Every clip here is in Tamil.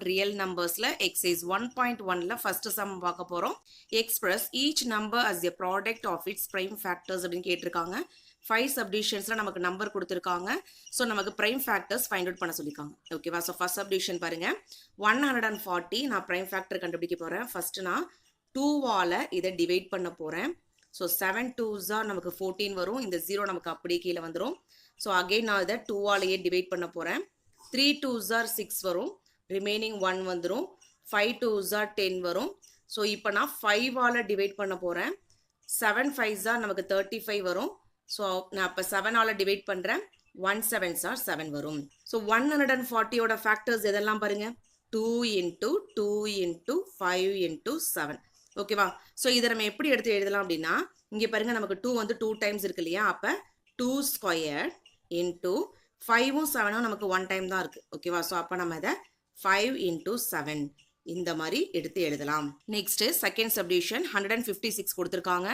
real numbersல exercise 1.1ல first sum பார்க்க போறோம். Express each number as a product of its prime factors அப்படின்னு கேட்டிருக்காங்க. 5 subdivisionsல நமக்கு நம்பர் கொடுத்திருக்காங்க. ஸோ நமக்கு prime factors find out பண்ண சொல்லியிருக்காங்க. ஓகேவா? ஸோ ஃபர்ஸ்ட் சப்டிவிஷன் பாருங்க. 140 நான் prime factor கண்டுபிடிக்க போறேன். ஃபர்ஸ்ட் நான் 2வால இதை டிவைட் பண்ண போறேன். ஸோ 7 2s நமக்கு 14 வரும். இந்த 0 நமக்கு அப்படியே கீழே வந்துடும். ஸோ அகெயின் நான் இதை 2வாலேயே டிவைட் பண்ண போறேன். 3 2s 6 வரும். ரிமைனிங் 1 வந்துடும். 5 2s 10 வரும். ஸோ இப்போ நான் 5ஆல் டிவைட் பண்ண போகிறேன். 7 5s நமக்கு 35 வரும். ஸோ நான் இப்போ 7ஆல் டிவைட் பண்ணுறேன். 1 7s 7 வரும். ஸோ 140ஓட ஃபேக்டர்ஸ் எதெல்லாம் பாருங்க. 2 into 2 into 5 into 7. ஓகேவா? ஸோ இதை நம்ம எப்படி எடுத்து எழுதலாம் அப்படின்னா, இங்கே பாருங்க நமக்கு 2 வந்து 2 டைம்ஸ் இருக்கு இல்லையா? அப்போ 2 squared into 5ம் 7ம் நமக்கு 1 டைம் தான் இருக்கு. ஓகேவா? ஸோ அப்போ நம்ம இதை 5 into 7 இந்த மாதிரி எடுத்து எழுதலாம். நெக்ஸ்ட் செகண்ட் சப்டிவிஷன் 156 கொடுத்துருக்காங்க.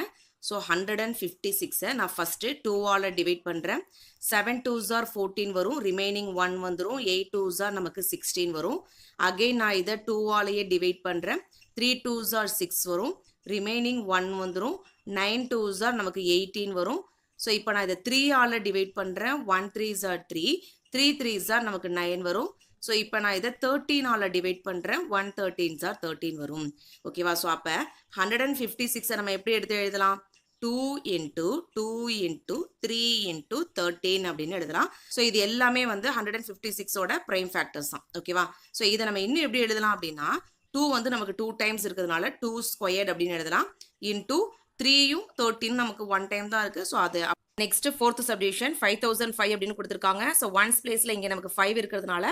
ஸோ 156 நான் ஃபர்ஸ்ட் 2ஆல் டிவைட் பண்ணுறேன். 7 2s 14 வரும். ரிமைனிங் 1 வந்துடும். 8 2s நமக்கு 16 வரும். அகெயின் நான் இதை 2ஆலேயே டிவைட் பண்ணுறேன். 3 2s 6 வரும். ரிமைனிங் 1 வந்துடும். 9 2s நமக்கு 18 வரும். ஸோ இப்போ நான் இதை 3ஆல் டிவைட் பண்ணுறேன். 1 3s 3. 3 3s நமக்கு 9 வரும். ஸோ இப்போ நான் இதை 13ஆல் டிவைட் பண்ணுறேன். 1 13s 13 வரும். ஓகேவா? ஸோ அப்போ 156 நம்ம எப்படி எடுத்து எழுதலாம்? 2 into 2 into 3 into 13 அப்படின்னு எழுதலாம். ஸோ இது எல்லாமே வந்து 156ஓட ப்ரைம் ஃபேக்டர்ஸ் தான். ஓகேவா? ஸோ இதை நம்ம இன்னும் எப்படி எழுதலாம் அப்படின்னா, 2 வந்து நமக்கு 2 டைம்ஸ் இருக்கிறதுனால 2 squared அப்படின்னு எழுதலாம். இன்டூ 3யும் 13 நமக்கு 1 டைம் தான் இருக்குது. ஸோ அது நெக்ஸ்ட் ஃபோர்த் சப்டிவிஷன் 5005 அப்படின்னு கொடுத்துருக்காங்க. ஸோ ஒன்ஸ் பிளேஸில் இங்கே நமக்கு 5 இருக்கிறதுனால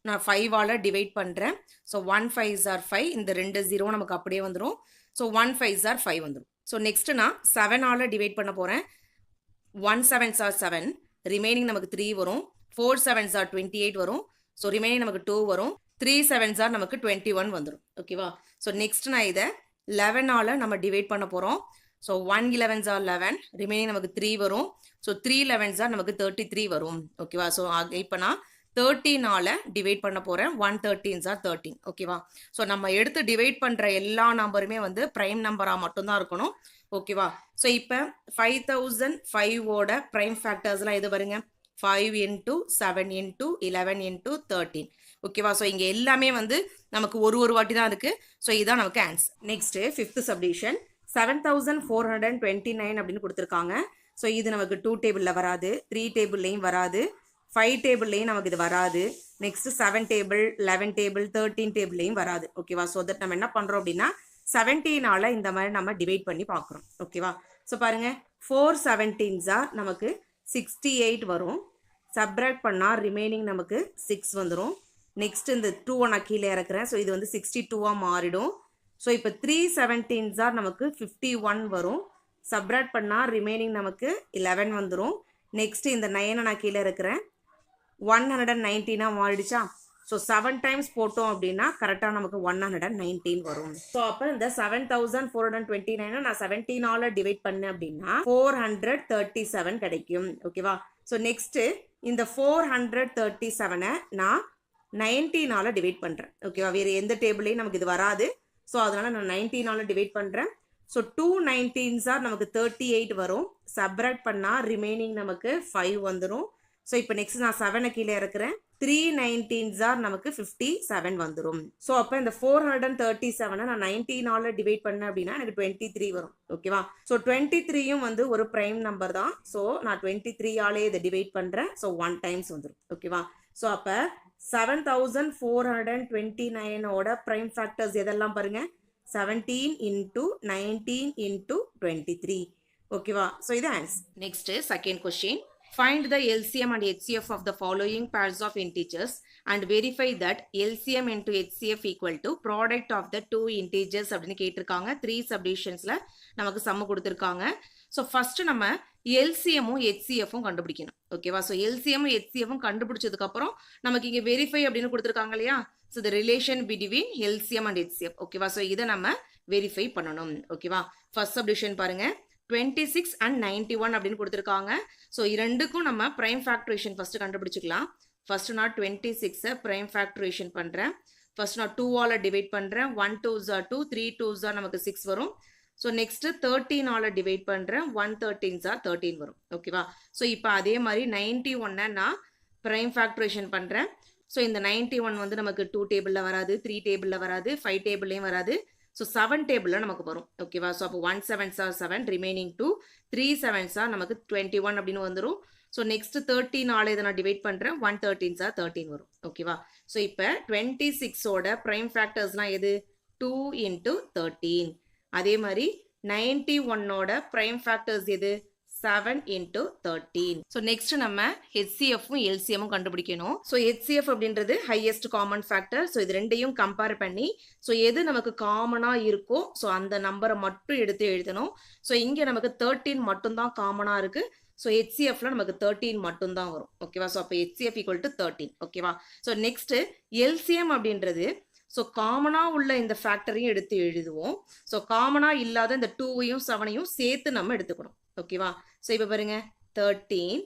நான் 5ஆல் டிவைட் பண்ணுறேன். So 1 5s 5. இந்த 2 0 நமக்கு அப்படியே வந்துடும். ஸோ 1 5s 5 வந்துடும். ஸோ நெக்ஸ்ட் நான் 7ஆல் டிவைட் பண்ண போகிறேன். 1 7s 7. ரிமைனிங் நமக்கு 3 வரும். 4 7s 28 வரும். ஸோ ரிமைனிங் நமக்கு 2 வரும். 3 7s நமக்கு 21 வந்துடும். ஓகேவா? ஸோ நெக்ஸ்ட் நான் இதை 11ஆல் நம்ம டிவைட் பண்ண போகிறோம். So 1 11s 11. ரிமைனிங் நமக்கு 3 வரும். ஸோ 3 11s நமக்கு 33 வரும். ஓகேவா? ஸோ இப்போ நான் 13ஆல் டிவைட் பண்ண போகிறேன். 1 13s 13. ஓகேவா? ஸோ நம்ம எடுத்து டிவைட் பண்ணுற எல்லா நம்பருமே வந்து ப்ரைம் நம்பராக மட்டும்தான் இருக்கணும். ஓகேவா? ஸோ இப்போ 5005ஓட ப்ரைம் ஃபேக்டர்ஸ்லாம் எது வருங்க? 5 into 7 into 11 into 13. ஓகேவா? ஸோ இங்கே எல்லாமே வந்து நமக்கு ஒரு வாட்டி தான் இருக்குது. ஸோ இதுதான் நமக்கு ஆன்சர். நெக்ஸ்ட்டு ஃபிஃப்த் சப்டிவிஷன் 7429 அப்படின்னு கொடுத்துருக்காங்க. ஸோ இது நமக்கு 2 டேபிளில் வராது. 3 டேபிள்லையும் வராது. 5 டேபிள்லையும் நமக்கு இது வராது. நெக்ஸ்ட் 7 டேபிள் 11 டேபிள் 13 டேபிள்லையும் வராது. ஓகேவா? ஸோ தட் நம்ம என்ன பண்ணுறோம் அப்படின்னா 17ஆல் இந்த மாதிரி நம்ம டிவைட் பண்ணி பார்க்குறோம். ஓகேவா? ஸோ பாருங்க, 4 17s நமக்கு 68 வரும். சப்ராக்ட் பண்ணால் ரிமைனிங் நமக்கு 6 வந்துடும். நெக்ஸ்ட் இந்த 2 நான் கீழே இறக்குறேன். ஸோ இது வந்து 62 மாறிடும். ஸோ இப்போ 3 17s நமக்கு 51 வரும். சப்ராக்ட் பண்ணால் ரிமைனிங் நமக்கு 11 வந்துடும். நெக்ஸ்ட் இந்த 9 நான் கீழே இருக்கிறேன். 119 மாறிடுச்சா? ஸோ 7 டைம்ஸ் போட்டோம் அப்படின்னா கரெக்டாக நமக்கு 119 வரும். ஸோ அப்போ இந்த 7429 நான் 17ஆல் டிவைட் பண்ணேன் அப்படின்னா 437 கிடைக்கும். ஓகேவா? ஸோ நெக்ஸ்ட்டு இந்த 437 நான் 19ஆல் டிவைட் பண்ணுறேன். ஓகேவா? வேறு எந்த டேபிளையும் நமக்கு இது வராது. ஸோ அதனால் நான் 19ஆல் டிவைட் பண்ணுறேன். ஸோ 2 19s நமக்கு 38 வரும். சப்ராக்ட் பண்ணால் ரிமைனிங் நமக்கு 5 வந்துடும். ஸோ இப்போ நெக்ஸ்ட் நான் 7 கீழே இருக்கிறேன். 3 19s நமக்கு 57 வந்துடும். ஸோ அப்போ இந்த 437 நான் 19ஆல் டிவைட் பண்ணேன் அப்படின்னா எனக்கு 23 வரும். ஓகேவா? ஸோ 23யும் வந்து ஒரு ப்ரைம் நம்பர் தான். ஸோ நான் 23ஆலே இதை டிவைட் பண்ணுறேன். ஸோ 1 டைம்ஸ் வந்துடும். ஓகேவா? ஸோ அப்போ 7429ஓட ப்ரைம் ஃபேக்டர்ஸ் எதெல்லாம் பாருங்க. 17 into 19 into 23. ஓகேவா? ஸோ இது answer. Next second question, find the LCM and HCF of the following pairs of integers and verify that LCM into HCF equal to product of the two integers அப்படின்னு கேட்டிருக்காங்க. 3 சப்டிவிஷன்ஸில் நமக்கு சம்மு கொடுத்துருக்காங்க. ஸோ ஃபஸ்ட்டு நம்ம எல்சிஎம்மும் ஹெச்சிஎஃப்பும் கண்டுபிடிக்கணும். ஓகேவா? ஸோ எல்சிஎம்மும் ஹெச்சிஎஃப்பும் கண்டுபிடிச்சதுக்கப்புறம் நமக்கு இங்கே வெரிஃபை அப்படின்னு கொடுத்துருக்காங்க இல்லையா? So the relation between LCM and HCF. ஓகேவா? ஸோ இதை நம்ம வெரிஃபை பண்ணணும். ஓகேவா? ஃபர்ஸ்ட் சப்டிவிஷன் பாருங்க, 26 and 91 அப்படின்னு கொடுத்துருக்காங்க. ஸோ இரண்டுக்கும் நம்ம ப்ரைம் ஃபேக்டரேஷன் ஃபஸ்ட்டு கண்டுபிடிச்சிக்கலாம். ஃபர்ஸ்ட் நான் 26 ப்ரைம் ஃபேக்டரேஷன் பண்ணுறேன். ஃபர்ஸ்ட் நான் 2 ஆல டிவைட் பண்றேன். 1 2s are 2, 3 2s are நமக்கு 6 வரும். ஸோ நெக்ஸ்ட் 13 ஆல டிவைட் பண்றேன். 1 13s are 13 வரும். ஓகேவா? ஸோ இப்போ அதே மாதிரி 91 நான் பிரைம் ஃபேக்டரேஷன் பண்றேன். ஸோ இந்த 91 வந்து நமக்கு 2 டேபிள்ல வராது, 3 டேபிள்ல வராது, 5 டேபிள்லயும் வராது. ஸோ 7 டேபிள்ல நமக்கு வரும். ஓகேவா? ஸோ அப்போ 1 7s are 7, remaining 2, 3 7s are நமக்கு 21 அப்படின்னு வந்துடும். ஸோ நெக்ஸ்ட் 13 ஆல இதை நான் டிவைட் பண்றேன். 1 13s are 13 வரும். ஓகேவா? ஸோ இப்போ 26ஓட பிரைம் ஃபேக்டர்ஸ்லாம் எது? 2 into 13. அதே மாதிரி 91ஓட பிரைம் ஃபேக்டர்ஸ் எது? 7 into 13. ஸோ நெக்ஸ்ட் நம்ம HCFும் LCMும் கண்டுபிடிக்கணும். ஸோ HCF அப்படின்றது ஹையஸ்ட் காமன் ஃபேக்டர். ஸோ இது ரெண்டையும் கம்பேர் பண்ணி ஸோ எது நமக்கு காமனாக இருக்கோ ஸோ அந்த நம்பரை மட்டும் எடுத்து எழுதணும். ஸோ இங்கே நமக்கு 13 மட்டும்தான் காமனாக இருக்கு. ஸோ HCFல நமக்கு 13 மட்டும்தான் வரும். ஓகேவா? ஸோ அப்போ HCF ஈக்குவல் டு 13. ஓகேவா? ஸோ நெக்ஸ்ட் LCM அப்படின்றது ஸோ காமனாக உள்ள இந்த ஃபேக்டரையும் எடுத்து எழுதுவோம். ஸோ காமனாக இல்லாத இந்த 2வையும் 7ஐயும் சேர்த்து நம்ம எடுத்துக்கணும். ஓகேவா? ஸோ இப்போ பாருங்க 13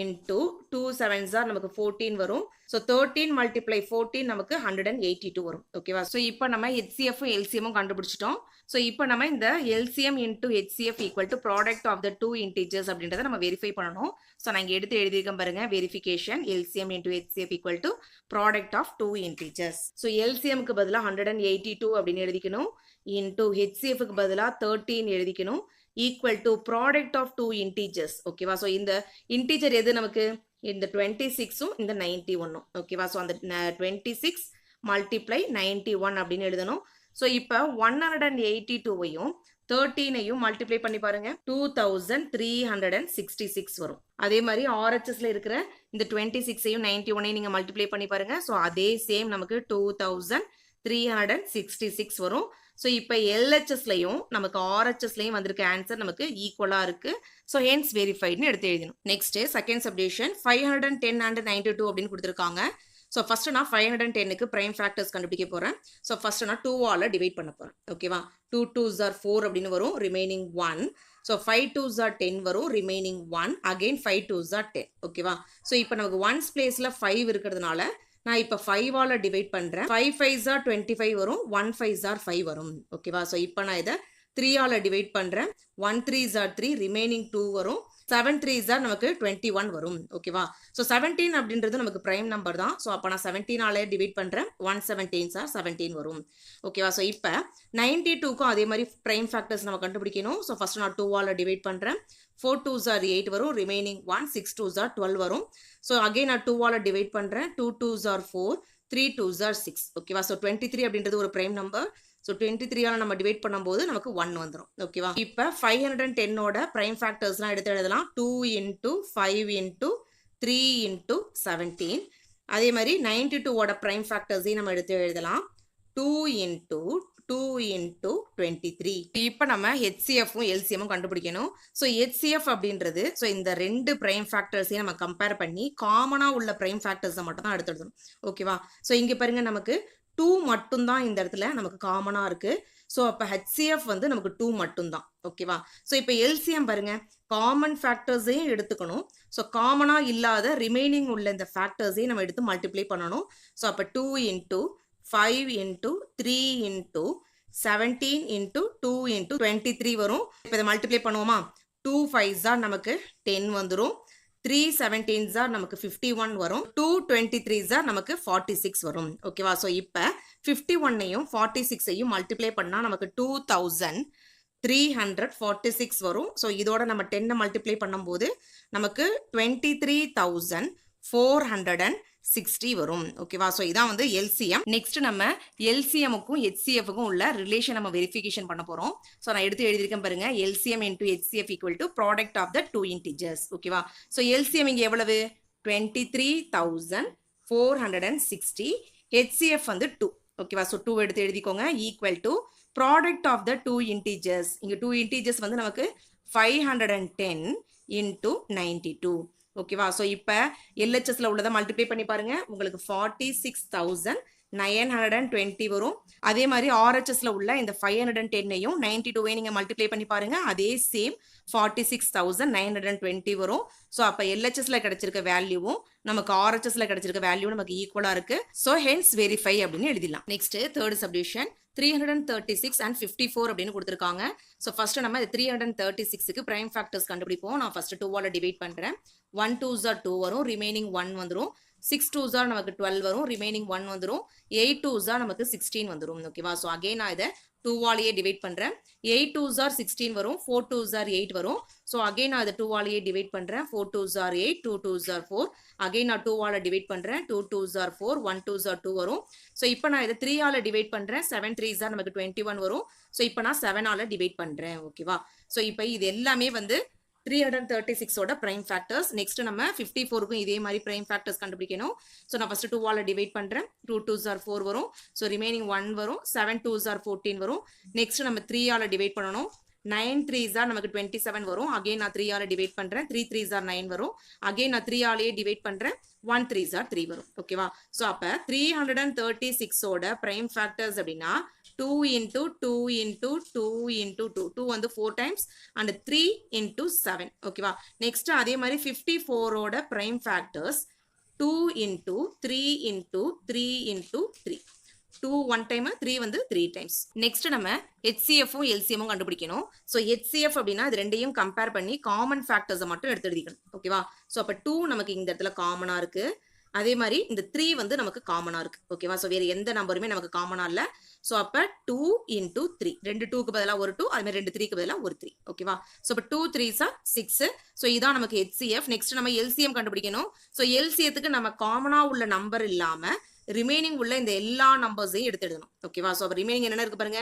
into 2 7s are நமக்கு 14 வரும். ஸோ 13 multiply 14 நமக்கு 182 வரும். ஓகேவா? ஸோ இப்போ நம்ம HCFும் LCMும் கண்டுபிடிச்சிட்டோம். ஸோ இப்போ நம்ம இந்த LCM into HCF equal to product of the two integers அப்படின்றத நம்ம வெரிஃபை பண்ணணும். ஸோ நான் இங்கே எடுத்து எழுதியிருக்கேன் பாருங்க, verification LCM into HCF equal to product of two integers. So LCMக்கு பதிலாக 182 அப்படின்னு எழுதிக்கணும். into HCFக்கு பதிலாக 13 எழுதிக்கணும். equal to product of two integers. ஓகேவா? ஸோ இந்த இன்டீஜர் எது நமக்கு? இந்த 26உம் இந்த 91. ஓகேவா? ஸோ அந்த 26 multiply 91 அப்படின்னு எழுதணும். ஸோ இப்போ 182வையும் 13ஐயும் மல்டிப்ளை பண்ணி பாருங்க, 2366 வரும். அதே மாதிரி RHSல இருக்கிற இந்த 26ஐயும் 91ஐயும் நீங்க மல்டிப்ளை பண்ணி பாருங்க. ஸோ அதே சேம் நமக்கு 2366 வரும். ஸோ இப்போ LHSலையும் நமக்கு RHSலையும் வந்திருக்க ஆன்சர் நமக்கு ஈக்குவலாக இருக்கு. ஸோ ஹென்ஸ் வெரிஃபைட்னு எடுத்து எழுதணும். நெக்ஸ்ட் செகண்ட் சப்டிவிஷன் 510 and 92 அப்படின்னு கொடுத்துருக்காங்க. ஸோ ஃபர்ஸ்ட் நான் 510க்கு பிரைம் ஃபேக்டர்ஸ் கண்டுபிடிக்க போகிறேன். ஸோ ஃபர்ஸ்ட் நான் 2 ஆல டிவைட் பண்ண போகிறேன். ஓகேவா? 2 2s are 4 அப்படின்னு வரும், ரிமைனிங் 1. ஸோ 5 2s are 10 வரும், ரிமைனிங் 1. Again 5 2s are 10. ஓகேவா? ஸோ இப்போ நமக்கு 1s பிளேஸில் 5 இருக்கிறதுனால நான் இப்போ 5 ஆல டிவைட் பண்ணுறேன். 5 5s are 25 வரும், 1 5s are 5 வரும். ஓகேவா? ஸோ இப்போ நான் இதை 3 ஆல டிவைட் பண்ணுறேன். 1 3s are 3, ரிமைனிங் 2 வரும். 7 3s are நமக்கு 21 வரும். ஓகேவா? ஸோ 17 அப்படின்றது நமக்கு பிரைம் நம்பர் தான். ஸோ அப்போ நான் 17 ஆல டிவைட் பண்ணுறேன். 1 17s are 17 வரும். ஓகேவா? ஸோ இப்போ 92க்கும் அதே மாதிரி பிரைம் ஃபேக்டர்ஸ் நம்ம கண்டுபிடிக்கணும். ஸோ ஃபர்ஸ்ட் நான் 2 ஆல டிவைட் பண்ணுறேன். 4 2s are 8 வரும், ரிமைனிங் 1. 6 2s are 12 வரும். ஸோ அகெயின் நான் 2 ஆல டிவைட் பண்ணுறேன். 2 2s are 4, 3 2s are 6. ஓகேவா? ஸோ 23 அப்படின்றது ஒரு பிரைம் நம்பர். ஸோ 23 ஆல நம்ம டிவைட் பண்ணும்போது நமக்கு 1 வந்துடும். ஓகேவா? இப்போ 510ஓட பிரைம் ஃபேக்டர்ஸ்லாம் எடுத்து எழுதலாம். 2 into 5 into 3 into 17. அதே மாதிரி 92ஓட பிரைம் ஃபேக்டர்ஸையும் நம்ம எடுத்து எழுதலாம். 2 into 2 into 23. இப்போ நம்ம HCFும் LCMும் கண்டுபிடிக்கணும். ஸோ HCF அப்படின்றது ஸோ இந்த ரெண்டு பிரைம் ஃபேக்டர்ஸையும் நம்ம கம்பேர் பண்ணி காமனாக உள்ள பிரைம் ஃபேக்டர்ஸை மட்டும் தான் எடுத்து எழுதணும். ஓகேவா? ஸோ இங்கே பாருங்க, நமக்கு 2 மட்டும்தான் இந்த இடத்துல நமக்கு காமனாக இருக்கு. ஸோ அப்போ HCF வந்து நமக்கு 2 மட்டும்தான். ஓகேவா? ஸோ இப்போ LCM பாருங்க, காமன் ஃபேக்டர்ஸையும் எடுத்துக்கணும். ஸோ காமனாக இல்லாத ரிமைனிங் உள்ள இந்த ஃபேக்டர்ஸையும் நம்ம எடுத்து மல்டிப்ளை பண்ணணும். ஸோ அப்போ 2 into 5 into 3 into 17 into 2 into 23 வரும். இப்போ இதை மல்டிப்ளை பண்ணுவோமா? 2 5s are நமக்கு 10 வந்துடும். 3 17s are நமக்கு 51 வரும். 2 23s are நமக்கு 46 வரும். ஓகேவா? ஸோ இப்போ 51ஐயும் 46ஐயும் மல்டிப்ளை பண்ணால் நமக்கு 2346 வரும். ஸோ இதோட நம்ம 10 மல்டிப்ளை பண்ணும்போது நமக்கு 23,460 வரும். ஓகேவா? ஸோ இதான் வந்து LCM. நெக்ஸ்ட் நம்ம LCMக்கும் HCFக்கும் உள்ள ரிலேஷன் நம்ம வெரிஃபிகேஷன் பண்ண போகிறோம். ஸோ நான் எடுத்து எழுதியிருக்கேன் பாருங்க, LCM into HCF equal to product of the two integers. ஓகேவா? ஸோ LCM இங்கே எவ்வளவு? 23,460. HCF வந்து 2. ஓகேவா? ஸோ 2 எடுத்து எழுதிக்கோங்க. Equal to product of the two integers. இங்கே 2 இன்டீஜர்ஸ் வந்து நமக்கு 510 into 92. ஓகேவா? ஸோ இப்போ LHSல உள்ளதை மல்டிப்ளை பண்ணி பாருங்க, உங்களுக்கு 46,000 920 வரும். அதே மாதிரி RHSல உள்ள இந்த 510ஐயும் 92ஐயும் நீங்க மல்டிப்ளை பண்ணி பாருங்க. அதே சேம் 46,920 வரும். ஸோ அப்போ LHSல கிடைச்சிருக்க வேல்யூவும் நமக்கு RHSல கிடைச்சிருக்க வேல்யூ நமக்கு ஈக்குவலா இருக்கு. ஸோ ஹென்ஸ் வெரிஃபை அப்படின்னு எழுதிடலாம். நெக்ஸ்ட் தேர்ட் சப்டிவிஷன் 336 and 54 அப்படின்னு கொடுத்துருக்காங்க. ஸோ ஃபர்ஸ்ட் நம்ம 336க்கு பிரைம் ஃபேக்டர்ஸ் கண்டுபிடிப்போம். நான் ஃபர்ஸ்ட் 2ஆல டிவைட் பண்றேன். 1 2s are 2 வரும், ரிமைனிங் 1 வந்துடும். 6 2s are நமக்கு 12 வரும், ரிமைனிங் 1 வந்துடும். 8 2s are நமக்கு 16 வந்துடும். ஓகேவா? ஸோ அகைன் நான் இதை 2ஆலேயே டிவைட் பண்றேன். 8 2s are 16 வரும், 4 2s are 8 வரும். ஸோ அகைன் நான் இதை 2ஆலேயே டிவைட் பண்றேன். 4 2s are 8, 2 2s are 4. Again நான் 2ஆல டிவைட் பண்றேன். 2 2s are 4, 1 2s are 2 வரும். ஸோ இப்போ நான் இதை 3ஆல டிவைட் பண்றேன். 7 3s are நமக்கு 21 வரும். ஸோ இப்போ நான் 7ஆல டிவைட் பண்றேன். ஓகேவா? ஸோ இப்போ இது எல்லாமே வந்து 336ஓட பிரைம் ஃபேக்டர்ஸ். நெக்ஸ்ட் நம்ம 54க்கும் இதே மாதிரி பிரைம் ஃபேக்டர்ஸ் கண்டுபிடிக்கணும். ஸோ நான் ஃபர்ஸ்ட் 2ஆல டிவைட் பண்றேன். 2 2s are 4 வரும். ஸோ ரிமைனிங் 1 வரும். 7 2s are 14 வரும். நெக்ஸ்ட் நம்ம 3ஆல டிவைட் பண்ணணும். 9 3s are நமக்கு 27 வரும். அகைன் நான் 3ஆல டிவைட் பண்றேன். 3 3s are 9 வரும். அகைன் நான் 3ஆலேயே டிவைட் பண்றேன். 1 3s are 3 வரும். ஓகேவா? ஸோ அப்ப 336ஓட பிரைம் ஃபேக்டர்ஸ் அப்படின்னா 2 into 2 into 2 into 2. 2 வந்து 4 times and 3 into 7. ஓகேவா? நெக்ஸ்ட் அதே மாதிரி 54ஓட prime factors 2 into 3 into 3 into 3. 2 1 time, 3 வந்து 3 times. நெக்ஸ்ட் நம்ம HCFும் LCMும் கண்டுபிடிக்கணும். ஸோ HCF அப்படின்னா இது ரெண்டையும் கம்பேர் பண்ணி காமன் ஃபேக்டர்ஸை மட்டும் எடுத்து எழுதிக்கணும். ஓகேவா? ஸோ அப்போ 2 நமக்கு இந்த இடத்துல காமனா இருக்கு. அதே மாதிரி இந்த 3 வந்து நமக்கு காமனா இருக்கு. ஓகேவா? ஸோ வேற எந்த நம்பருமே நமக்கு காமனா இல்லை. ஸோ அப்போ 2 into 3. 2 2க்கு பதிலாக ஒரு 2, அதே மாதிரி 2 3க்கு பதிலாக ஒரு 3. ஓகேவா? ஸோ இப்போ 2 3s are 6. ஸோ இதான் நமக்கு HCF. நெக்ஸ்ட் நம்ம LCM கண்டுபிடிக்கணும். ஸோ LCMத்துக்கு நம்ம காமனா உள்ள நம்பர் இல்லாம ரிமைனிங் உள்ள இந்த எல்லா நம்பர்ஸையும் எடுத்து எழுதணும். ஓகேவா? ஸோ அப்போ ரிமைனிங் என்ன இருக்கு பாருங்க.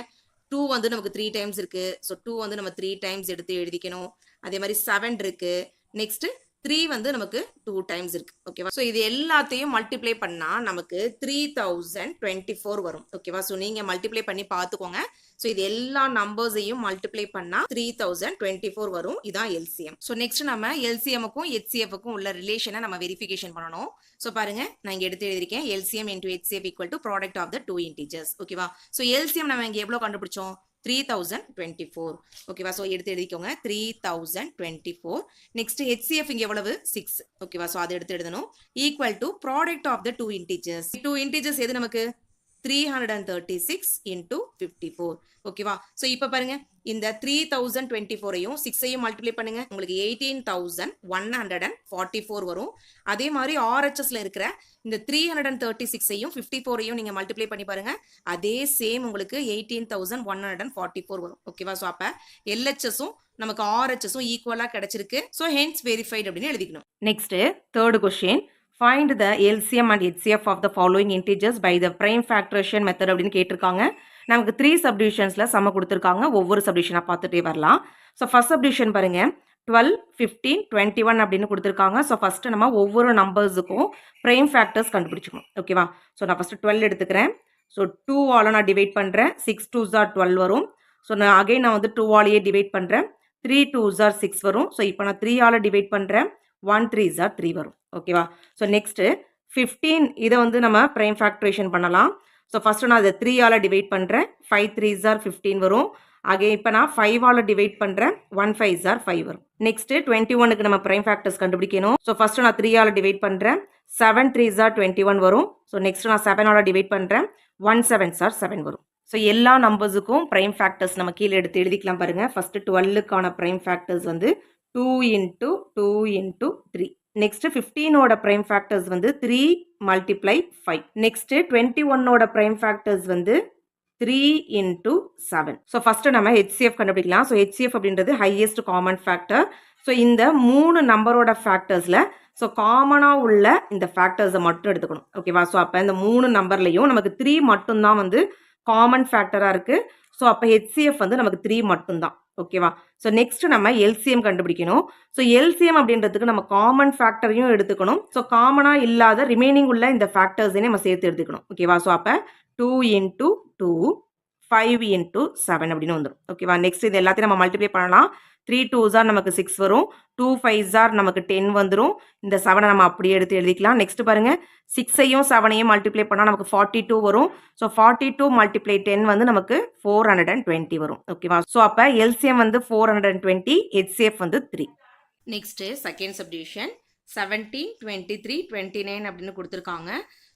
2 வந்து நமக்கு 3 டைம்ஸ் இருக்கு. ஸோ 2 வந்து நம்ம 3 டைம்ஸ் எடுத்து எழுதிக்கணும். அதே மாதிரி 7 இருக்கு. நெக்ஸ்ட் 3 வந்து நமக்கு 2 டைம்ஸ் இருக்கு. ஓகேவா? ஸோ இது எல்லாத்தையும் மல்டிப்ளை பண்ணா நமக்கு 3024 வரும். ஓகேவா? ஸோ நீங்க மல்டிப்ளை பண்ணி பார்த்துக்கோங்க. ஸோ இது எல்லா நம்பர்ஸையும் மல்டிப்ளை பண்ணா 3024 வரும். இதான் LCM. ஸோ நெக்ஸ்ட் நம்ம LCMக்கும் HCFக்கும் உள்ள ரிலேஷனை நம்ம வெரிஃபிகேஷன் பண்ணணும். ஸோ பாருங்க, நான் இங்க எடுத்து எழுதிருக்கேன். LCM into HCF equal to product of the two integers. ஓகேவா? ஸோ LCM நம்ம இங்க எவ்வளவு கண்டுபிடிச்சோம்? 3024. ஓகேவா? ஸோ எடுத்து எழுதிக்கோங்க. 3024. நெக்ஸ்ட் HCF இங்க எவ்வளவு? 6. ஓகேவா? ஸோ அதை எடுத்து எழுதணும். Equal to product of the two integers. Two integers எது நமக்கு? 336 into 54. ஓகேவா? ஸோ இப்போ பாருங்க, இந்த 3024ஐயும் 6ஐயும் மல்டிப்ளை பண்ணுங்க. உங்களுக்கு 18,144 வரும். அதே மாதிரி RHSல இருக்கிற இந்த 336ஐயும் 54ஐயும் நீங்க மல்டிப்ளை பண்ணி பாருங்க. அதே சேம் உங்களுக்கு 18,144 வரும். ஓகேவா? ஸோ அப்ப LHSும் நமக்கு RHSும் ஈக்குவலா கிடைச்சிருக்கு. ஸோ ஹென்ஸ் வெரிஃபைட் அப்படின்னு எழுதிக்கணும். Next third question. Find the LCM and HCF of the following integers by the prime factorization method அப்படின்னு கேட்டிருக்காங்க. நமக்கு 3 சப்டிவிஷன்ஸ்ல சம கொடுத்துருக்காங்க. ஒவ்வொரு சப்டிவிஷனா பார்த்துட்டே வரலாம். ஸோ ஃபர்ஸ்ட் சப்டிவிஷன் பாருங்க, 12 15 21 அப்படின்னு கொடுத்துருக்காங்க. ஸோ ஃபர்ஸ்ட் நம்ம ஒவ்வொரு நம்பர்ஸுக்கும் பிரைம் ஃபேக்டர்ஸ் கண்டுபிடிச்சிக்கணும். ஓகேவா? ஸோ நான் ஃபர்ஸ்ட் 12 எடுத்துக்கிறேன். ஸோ 2ஆல நான் டிவைட் பண்ணுறேன். 6 2s are 12 வரும். ஸோ நான் அகைன் நான் வந்து 2ஆலேயே டிவைட் பண்ணுறேன். 3 2s are 6 வரும். ஸோ இப்போ நான் 3ஆல டிவைட் பண்ணுறேன். 1 3s are 3 வரும். ஓகேவா? ஸோ நெக்ஸ்ட் 15 இதை வந்து நம்ம பிரைம் ஃபேக்டரைசேஷன் பண்ணலாம். ஸோ ஃபர்ஸ்ட் நான் அதை 3ஆல டிவைட் பண்ணுறேன். 5 3s are 15 வரும். அகே இப்போ நான் 5ஆல டிவைட் பண்ணுறேன். 1 5s are 5 வரும். நெக்ஸ்ட் 21க்கு நம்ம பிரைம் ஃபேக்டர்ஸ் கண்டுபிடிக்கணும். ஸோ ஃபர்ஸ்ட் நான் 3ஆல டிவைட் பண்ணுறேன். 7 3s are 21 வரும். ஸோ நெக்ஸ்ட் நான் 7ஆல டிவைட் பண்ணுறேன். 1 7s are 7 வரும். ஸோ எல்லா நம்பர்ஸுக்கும் பிரைம் ஃபேக்டர்ஸ் நம்ம கீழே எடுத்து எழுதிக்கலாம் பாருங்க. ஃபர்ஸ்ட் 12க்கான பிரைம் ஃபேக்டர்ஸ் வந்து 2 into 2 into 3. நெக்ஸ்ட் 15ஓட பிரைம் ஃபேக்டர்ஸ் வந்து 3 multiply 5. நெக்ஸ்ட் 21ஓட பிரைம் ஃபேக்டர்ஸ் வந்து 3 into 7. ஸோ ஃபர்ஸ்ட் நம்ம HCF கண்டுபிடிக்கலாம். ஸோ HCF அப்படின்றது ஹையஸ்ட் காமன் ஃபேக்டர். ஸோ இந்த 3 நம்பரோட ஃபேக்டர்ஸ்ல ஸோ காமனாக உள்ள இந்த ஃபேக்டர்ஸை மட்டும் எடுத்துக்கணும். ஓகேவா? ஸோ அப்போ இந்த 3 நம்பர்லையும் நமக்கு 3 மட்டும்தான் வந்து காமன் ஃபேக்டராக இருக்குது. ஸோ அப்போ HCF வந்து நமக்கு 3 மட்டும்தான். ஓகேவா? ஸோ நெக்ஸ்ட் நம்ம LCM கண்டுபிடிக்கணும். ஸோ LCM அப்படின்றதுக்கு நம்ம காமன் ஃபேக்டரையும் எடுத்துக்கணும். ஸோ காமனாக இல்லாத ரிமைனிங் உள்ள இந்த ஃபேக்டர்ஸையும் நம்ம சேர்த்து எடுத்துக்கணும். ஓகேவா? ஸோ அப்போ 2 into 2 5 into 7 அப்படின்னு வந்துடும். ஓகேவா? நெக்ஸ்ட் இது எல்லாத்தையும் நம்ம மல்டிப்ளை பண்ணலாம். 3 2s are நமக்கு 6 வரும். 2 5s are நமக்கு 10 வந்துடும். இந்த 7 நம்ம அப்படியே எடுத்து எழுதிக்கலாம். நெக்ஸ்ட் பாருங்க 6ஐயும் 7ஐயும் மல்டிப்ளை பண்ணால் நமக்கு 42 வரும். ஸோ 42 மல்டிப்ளை 10 வந்து நமக்கு 420 வரும். ஓகேவா? ஸோ அப்போ எல்சிஎம் வந்து 420, ஹெச்சிஎஃப் வந்து 3. நெக்ஸ்ட் செகண்ட் சப்டிவிஷன் 17 23 29 அப்படின்னு கொடுத்துருக்காங்க.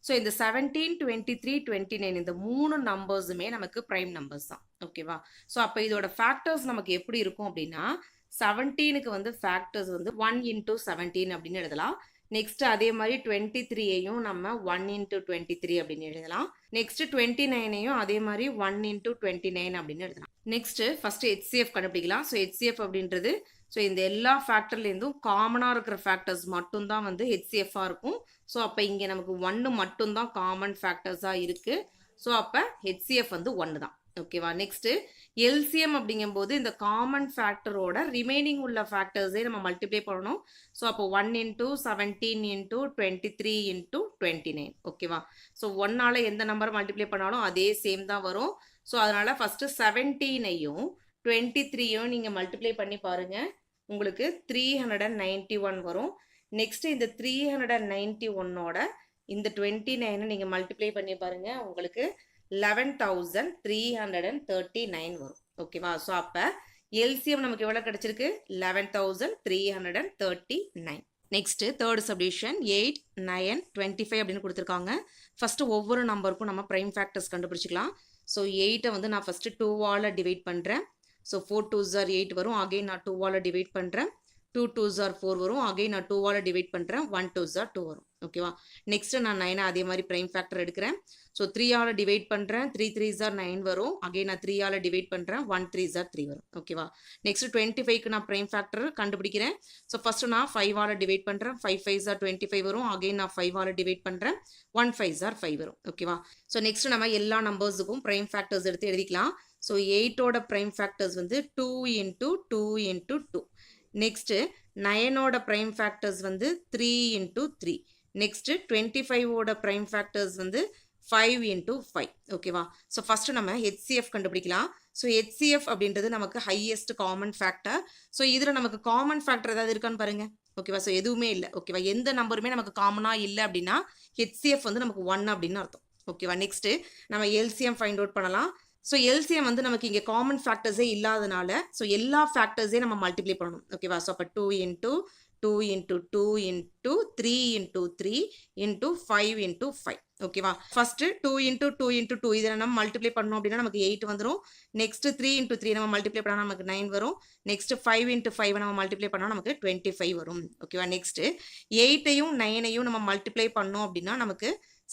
ஸோ இந்த 17 23 29 இந்த 3 நம்பர்ஸுமே நமக்கு ப்ரைம் நம்பர்ஸ் தான். ஓகேவா? ஸோ அப்போ இதோட ஃபேக்டர்ஸ் நமக்கு எப்படி இருக்கும் அப்படின்னா 17க்கு வந்து ஃபேக்டர்ஸ் வந்து 1 into 17 அப்படின்னு எழுதலாம். நெக்ஸ்ட் அதே மாதிரி 23ஐயும் நம்ம 1 into 23 அப்படின்னு எழுதலாம். நெக்ஸ்ட் 29ஐயும் அதே மாதிரி 1 into 29 அப்படின்னு எழுதலாம். நெக்ஸ்ட் ஃபர்ஸ்ட் ஹெச்சிஎஃப் கண்டுபிடிக்கலாம். ஸோ ஹெச்சிஎஃப் அப்படின்றது ஸோ இந்த எல்லா ஃபேக்டர்லேருந்தும் காமனாக இருக்கிற ஃபேக்டர்ஸ் மட்டும்தான் வந்து ஹெச்சிஎஃப்பாக இருக்கும். ஸோ அப்போ இங்கே நமக்கு 1 மட்டும்தான் காமன் ஃபேக்டர்ஸாக இருக்குது. ஸோ அப்போ ஹெச்சிஎஃப் வந்து 1 தான். ஓகேவா? நெக்ஸ்ட்டு எல்சிஎம் அப்படிங்கும்போது இந்த காமன் ஃபேக்டரோட ரிமைனிங் உள்ள ஃபேக்டர்ஸே நம்ம மல்டிப்ளை பண்ணணும். ஸோ அப்போ 1 into 17 into 23 into 29. ஓகேவா? ஸோ 1ஆல் எந்த நம்பரை மல்டிப்ளை பண்ணாலும் அதே சேம் தான் வரும். ஸோ அதனால் ஃபஸ்ட்டு 17ஐயும் 23யும் நீங்கள் மல்டிப்ளை பண்ணி பாருங்கள். உங்களுக்கு 391 வரும். நெக்ஸ்ட் இந்த 391ஓட இந்த 29 நீங்கள் மல்டிப்ளை பண்ணி பாருங்கள். உங்களுக்கு 11,339 வரும். ஓகேவா? ஸோ அப்போ எல்சிஎம் நமக்கு எவ்வளோ கிடச்சிருக்கு? 11,339. நெக்ஸ்ட் தேர்ட் சப்டிவிஷன் 8 9 25 அப்படின்னு கொடுத்துருக்காங்க. ஃபர்ஸ்ட் ஒவ்வொரு நம்பருக்கும் நம்ம ப்ரைம் ஃபேக்டர்ஸ் கண்டுபிடிச்சிக்கலாம். ஸோ 8ஐ வந்து நான் ஃபஸ்ட்டு 2ஆல் டிவைட் பண்ணுறேன். ஸோ 4 2s are 8 வரும். அகைன் நான் 2ஆல் டிவைட் பண்ணுறேன். 2 2s are 4 வரும். அகைன் நான் 2ஆல் டிவைட் பண்ணுறேன். 1 2s are 2 வரும். ஓகேவா? நெக்ஸ்ட் நான் 9 அதே மாதிரி ப்ரைம் ஃபேக்டர் எடுக்கிறேன். ஸோ 3ஆல் டிவைட் பண்ணுறேன். 3 3s are 9 வரும். அகைன் நான் 3ஆல் டிவைட் பண்ணுறேன். 1 3s are 3 வரும். ஓகேவா? நெக்ஸ்ட் 25க்கு நான் ப்ரைம் ஃபேக்டர் கண்டுபிடிக்கிறேன். ஸோ ஃபஸ்ட்டு நான் 5ஆல் டிவைட் பண்ணுறேன். 5 5s are 25 வரும். அகைன் நான் 5ஆல் டிவைட் பண்ணுறேன். 1 5s are 5 வரும். ஓகேவா? ஸோ நெக்ஸ்ட் நம்ம எல்லா நம்பர்ஸுக்கும் ப்ரைம் ஃபேக்டர்ஸ் எடுத்து எழுதிக்கலாம். ஸோ 8ஓட ப்ரைம் ஃபேக்டர்ஸ் வந்து 2 into 2 into 2. நெக்ஸ்ட்டு 9ஓட ப்ரைம் ஃபேக்டர்ஸ் வந்து 3 into 3. நெக்ஸ்ட்டு 25ஓட ப்ரைம் ஃபேக்டர்ஸ் வந்து 5 into 5. ஓகேவா? ஸோ ஃபஸ்ட்டு நம்ம ஹெச்சிஎஃப் கண்டுபிடிக்கலாம். ஸோ ஹெச்சிஎஃப் அப்படின்றது நமக்கு ஹையஸ்ட் காமன் ஃபேக்டர். ஸோ இதில் நமக்கு காமன் ஃபேக்டர் ஏதாவது இருக்கான்னு பாருங்கள். ஓகேவா? ஸோ எதுவுமே இல்லை. ஓகேவா? எந்த நம்பருமே நமக்கு காமனாக இல்லை அப்படின்னா ஹெச்சிஎஃப் வந்து நமக்கு 1 அப்படின்னு அர்த்தம். ஓகேவா? நெக்ஸ்ட்டு நம்ம எல்சிஎம் ஃபைண்ட் அவுட் பண்ணலாம். ஸோ எல்சிஎம் வந்து நமக்கு இங்கே காமன் ஃபேக்டர்ஸே இல்லாதனால ஸோ எல்லா ஃபேக்டர்ஸே நம்ம மல்டிப்ளை பண்ணணும். ஓகேவா? ஸோ அப்போ 2 into 2 into 2 into 3 into 3 into 5 into 5. ஓகேவா? ஃபர்ஸ்ட் 2 into 2 into 2 இதை நம்ம மல்டிப்ளை பண்ணோம் அப்படின்னா நமக்கு 8 வந்துடும். நெக்ஸ்ட் 3 into 3 நம்ம மல்டிப்ளை பண்ணால் நமக்கு 9 வரும். நெக்ஸ்ட் 5 into 5 நம்ம மல்டிப்ளை பண்ணால் நமக்கு 25 வரும். ஓகேவா? நெக்ஸ்ட் 8ஐயும் 9ஐயும் நம்ம மல்டிப்ளை பண்ணோம் அப்படின்னா நமக்கு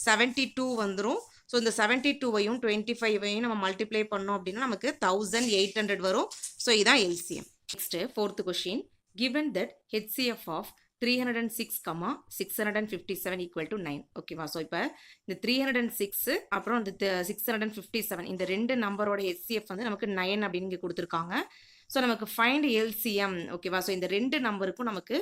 72 வந்துடும். ஸோ இந்த 72ஐயும் 25ஐயும் நம்ம மல்டிப்ளை பண்ணோம் அப்படின்னா நமக்கு 1800 வரும். ஸோ இதுதான் LCM. Next fourth question given that HCF of 306, 657 equal to 9. ஓகேவா? ஸோ இப்போ இந்த 306 அப்புறம் இந்த 657 இந்த ரெண்டு நம்பரோட ஹெச்சிஎஃப் வந்து நமக்கு 9 அப்படின்னு இங்கே கொடுத்துருக்காங்க. ஸோ நமக்கு ஃபைண்ட் எல்சிஎம். ஓகேவா? ஸோ இந்த ரெண்டு நம்பருக்கும் நமக்கு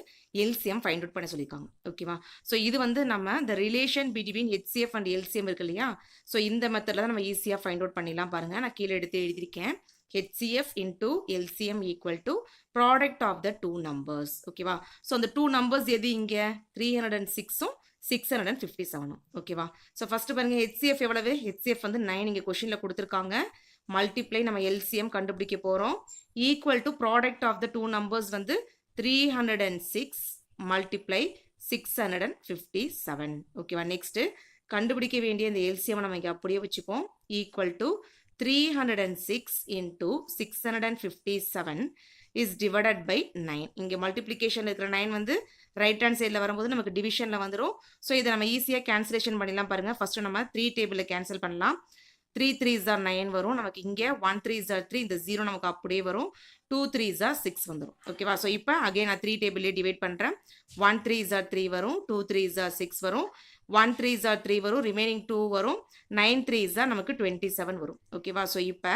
எல்சிஎம் ஃபைண்ட் அவுட் பண்ண சொல்லியிருக்காங்க. ஓகேவா? ஸோ இது வந்து நம்ம இந்த relation between HCF and LCM இருக்கு இல்லையா? ஸோ இந்த மெத்தடில் தான் நம்ம ஈஸியாக ஃபைண்ட் அவுட் பண்ணிடலாம். பாருங்கள், நான் கீழே எடுத்து எழுதியிருக்கேன். HCF into LCM equal to product of the two numbers. ஓகேவா? ஸோ அந்த டூ நம்பர்ஸ் எது இங்கே 306 657. ஓகேவா? ஸோ ஃபஸ்ட்டு பாருங்கள் HCF எவ்வளவு? HCF வந்து 9 இங்கே கொஷினில் கொடுத்துருக்காங்க. மல்டிப்ளை நம்ம LCM கண்டுபிடிக்க போகிறோம். Equal to product of the two numbers வந்து 306 மல்டிப்ளை 657. ஓகேவா? நெக்ஸ்ட்டு கண்டுபிடிக்க வேண்டிய இந்த LCM நம்ம இங்கே அப்படியே வச்சுப்போம். Equal to 306 into 657 is divided by 9. இங்கே மல்டிப்ளிகேஷன் இருக்கிற 9 வந்து ரைட் ஹேண்ட் சைடில் வரும்போது நமக்கு டிவிஷனில் வந்துடும். ஸோ இதை நம்ம ஈஸியாக கேன்சலேஷன் பண்ணிடலாம். பாருங்கள், ஃபஸ்ட்டு நம்ம 3 டேபிளில் கேன்சல் பண்ணலாம். 3 3s are 9 வரும். நமக்கு இங்கே 1 3s are 3, இந்த 0 நமக்கு அப்படியே வரும். 2 3s are 6 வந்துடும். ஓகேவா? ஸோ இப்போ அகைன் நான் 3 டேபிள்லேயே டிவைட் பண்ணுறேன். 1 3s are 3 வரும். 2 3s are 6 வரும். 1 3s are 3 வரும். ரிமைனிங் 2 வரும். 9 3s are நமக்கு 27 வரும். ஓகேவா? ஸோ இப்போ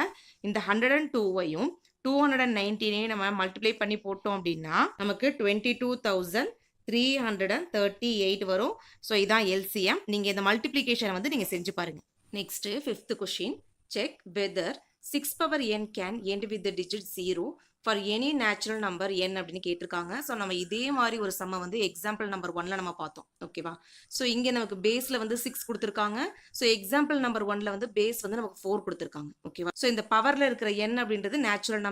இந்த 102ஐயும் 219ஐயும் நம்ம மல்டிப்ளை பண்ணி போட்டோம் அப்படின்னா நமக்கு 22,338 வரும். ஸோ இதான் எல்சிஎம். நீங்கள் இந்த மல்டிப்ளிகேஷனை வந்து நீங்கள் செஞ்சு பாருங்கள். Next fifth question check weather 6 power n can end with the digit 0 for any natural number n அப்படின்னு கேட்டிருக்காங்க. ஸோ நம்ம இதே மாதிரி ஒரு சம்மை வந்து எக்ஸாம்பிள் நம்பர் 1ல நம்ம பார்த்தோம். ஓகேவா? ஸோ இங்கே நமக்கு பேஸில் வந்து 6 கொடுத்துருக்காங்க. ஸோ எக்ஸாம்பிள் நம்பர் 1ல வந்து பேஸ் வந்து நமக்கு 4 கொடுத்துருக்காங்க. ஓகேவா? ஸோ இந்த பவரில் இருக்கிற n அப்படின்றது நேச்சுரல்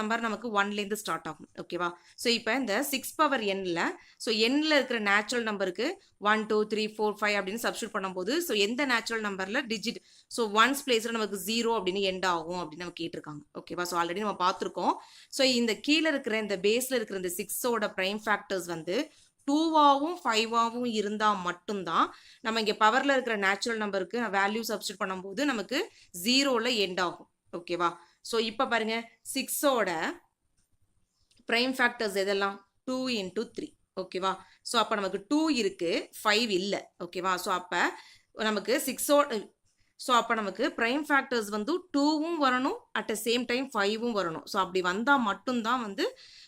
நம்பர் நமக்கு 1லேருந்து ஸ்டார்ட் ஆகும். ஓகேவா? ஸோ இப்போ இந்த 6 பவர் nல ஸோ nல இருக்கிற நேச்சுரல் நம்பருக்கு 1 2 3 4 5 அப்படின்னு சப்ஸ்டியூட் பண்ணும்போது ஸோ எந்த நேச்சுரல் நம்பரில் டிஜிட் ஸோ ஒன்ஸ் பிளேஸில் நமக்கு 0 அப்படின்னு எண்ட் ஆகும் அப்படின்னு நம்ம கேட்டிருக்காங்க. ஓகேவா? ஸோ ஆல்ரெடி நம்ம பார்த்துருக்கோம். ஸோ இந்த கீழே இருக்கிற இந்த பேஸில் இருக்கிற இந்த 6ஓட ப்ரைம் ஃபேக்டர்ஸ் வந்து 2ஆவும் 5ஆவும் இருந்தால் மட்டும்தான் நம்ம இங்கே பவரில் இருக்கிற நேச்சுரல் நம்பருக்கு வேல்யூ சப்ஸ்டியூட் பண்ணும்போது நமக்கு 0ல எண்ட் ஆகும். ஓகேவா? ஸோ இப்போ பாருங்க 6ஓட ப்ரைம் ஃபேக்டர்ஸ் எதெல்லாம் 2 into 3. ஓகேவா? ஸோ அப்போ நமக்கு 2 இருக்கு 5 இல்லை. ஓகேவா? ஸோ அப்போ நமக்கு 6ஓட ஸோ அப்போ நமக்கு ப்ரைம் ஃபேக்டர்ஸ் வந்து 2வும் வரணும் அட் த சேம் டைம் 5வும் வரணும். ஸோ அப்படி வந்தால் மட்டும்தான் வந்து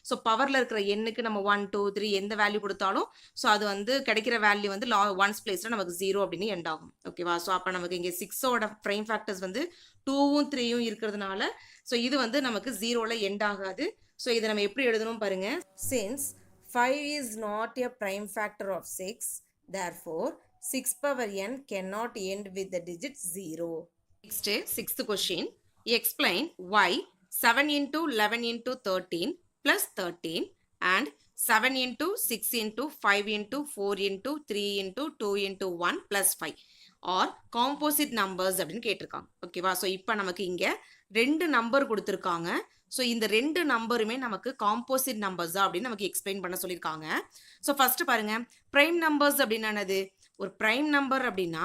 ஸோ பவரில் இருக்கிற எண்ணுக்கு நம்ம 1 2 3 எந்த வேல்யூ கொடுத்தாலும் ஸோ அது வந்து கிடைக்கிற வேல்யூ வந்து ஒன்ஸ் பிளேஸில் நமக்கு 0 அப்படின்னு எண்ட் ஆகும். ஓகேவா? ஸோ அப்போ நமக்கு இங்கே 6ஓட ப்ரைம் ஃபேக்டர்ஸ் வந்து 2வும் 3யும் இருக்கிறதுனால ஸோ இது வந்து நமக்கு 0ல எண்ட் ஆகாது. ஸோ இதை நம்ம எப்படி எழுதணும் பாருங்க. Since 5 is not a prime factor of 6, therefore 6 power n cannot end with the digit 0. Next, 6th question. Explain why 7 into 11 into 13 plus 13 and 7 into 6 into 5 into 4 into 3 into 2 into 1 plus 5 or composite numbers அப்படின்னு கேட்டிருக்காங்க. ஓகேவா? ஸோ இப்போ நமக்கு இங்கே 2 நம்பர் கொடுத்துருக்காங்க. ஸோ இந்த 2 நம்பருமே நமக்கு காம்போசிட் நம்பர்ஸா அப்படின்னு நமக்கு எக்ஸ்பிளைன் பண்ண சொல்லியிருக்காங்க. ஸோ ஃபர்ஸ்ட் பாருங்க, பிரைம் நம்பர்ஸ் அப்படின்னு என்னது? ஒரு பிரைம் நம்பர் அப்படின்னா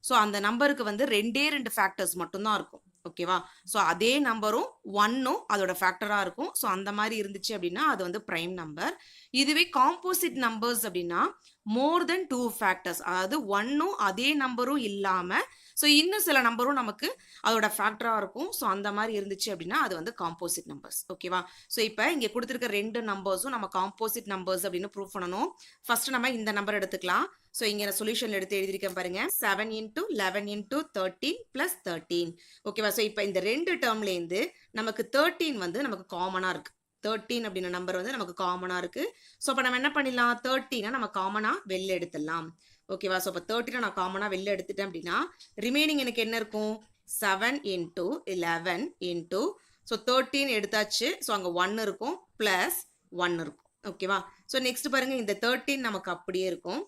ஸோ அந்த நம்பருக்கு வந்து 2 ஃபேக்டர்ஸ் மட்டும்தான் இருக்கும். ஓகேவா? ஸோ அதே நம்பரும் 1ம் அதோட ஃபேக்டராக இருக்கும். ஸோ அந்த மாதிரி இருந்துச்சு அப்படின்னா அது வந்து பிரைம் நம்பர். இதுவே காம்போசிட் நம்பர்ஸ் அப்படின்னா மோர் தென் 2 ஃபேக்டர்ஸ், அதாவது 1ம் அதே நம்பரும் இல்லாமல் ஸோ இன்னும் சில நம்பரும் நமக்கு அதோட ஃபேக்டராக இருக்கும். ஸோ அந்த மாதிரி இருந்துச்சு அப்படின்னா அது வந்து காம்போசிட் நம்பர்ஸ். ஓகேவா? ஸோ இப்போ இங்கே கொடுத்துருக்க 2 நம்பர்ஸும் நம்ம காம்போசிட் நம்பர்ஸ் அப்படின்னு ப்ரூவ் பண்ணணும். ஃபர்ஸ்ட் நம்ம இந்த நம்பர் எடுத்துக்கலாம். ஸோ இங்கே நான் சொல்யூஷன் எடுத்து எழுதியிருக்கேன் பாருங்க. 7 into 11 into 13 plus 13. ஓகேவா? ஸோ இப்போ இந்த 2 டேர்ம்லேருந்து நமக்கு 13 வந்து நமக்கு காமனாக இருக்கு. 13 அப்படின்ற நம்பர் வந்து நமக்கு காமனாக இருக்கு. ஸோ அப்போ நம்ம என்ன பண்ணிடலாம்? 13 நம்ம காமனாக வெளில எடுத்துடலாம். ஓகேவா? ஸோ இப்போ 13 நான் காமனாக வெளில எடுத்துட்டேன் அப்படின்னா ரிமைனிங் எனக்கு என்ன இருக்கும்? 7 into 11 into ஸோ 13 எடுத்தாச்சு. ஸோ அங்கே 1 இருக்கும் ப்ளஸ் 1 இருக்கும். ஓகேவா? ஸோ நெக்ஸ்ட் பாருங்க, இந்த 13 நமக்கு அப்படியே இருக்கும்.